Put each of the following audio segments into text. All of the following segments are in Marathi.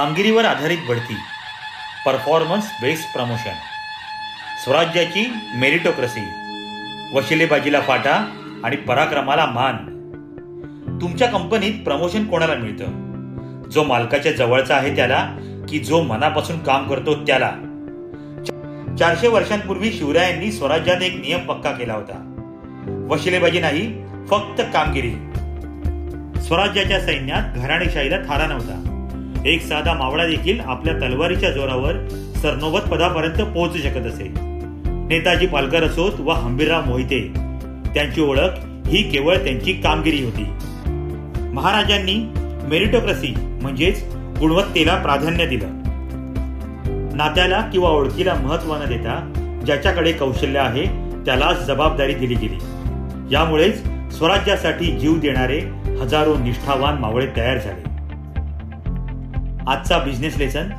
कामगिरीवर आधारित बढती, परफॉर्मन्स बेस्ड प्रमोशन, स्वराज्याची मेरिटोक्रेसी, वशिलेबाजीला फाटा आणि पराक्रमाला मान. तुमच्या कंपनीत प्रमोशन कोणाला मिळतं? जो मालकाच्या जवळचा आहे त्याला, की जो मनापासून काम करतो त्याला? 400 वर्षांपूर्वी शिवरायांनी स्वराज्यात एक नियम पक्का केला होता. वशिलेबाजी नाही, फक्त कामगिरी. स्वराज्याच्या सैन्यात घराणेशाहीला थारा नव्हता. एक साधा मावळा देखील आपल्या तलवारीच्या जोरावर सरनोबत पदापर्यंत पोहोचू शकत असे. नेताजी पालकर असोत व हंबीरराव मोहिते, त्यांची ओळख ही केवळ त्यांची कामगिरी होती. महाराजांनी मेरिटोक्रेसी म्हणजेच गुणवत्तेला प्राधान्य दिलं. नात्याला किंवा ओळखीला महत्त्व न देता ज्याच्याकडे कौशल्य आहे त्यालाच जबाबदारी दिली गेली. यामुळेच स्वराज्यासाठी जीव देणारे हजारो निष्ठावान मावळे तयार झाले. आजचा बिझनेस लेसन: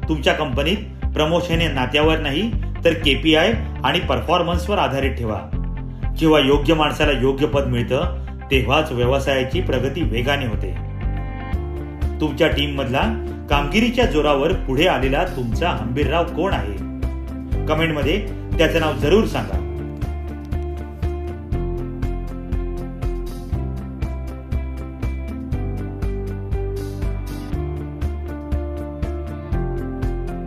तुमच्या कंपनीत प्रमोशन हे नात्यावर नाही तर KPI आणि परफॉर्मन्सवर आधारित ठेवा. जेव्हा योग्य माणसाला योग्य पद मिळतं तेव्हाच व्यवसायाची प्रगती वेगाने होते. तुमच्या टीम मधला कामगिरीच्या जोरावर पुढे आलेला तुमचा हंबीरराव कोण आहे? कमेंटमध्ये त्याचं नाव जरूर सांगा.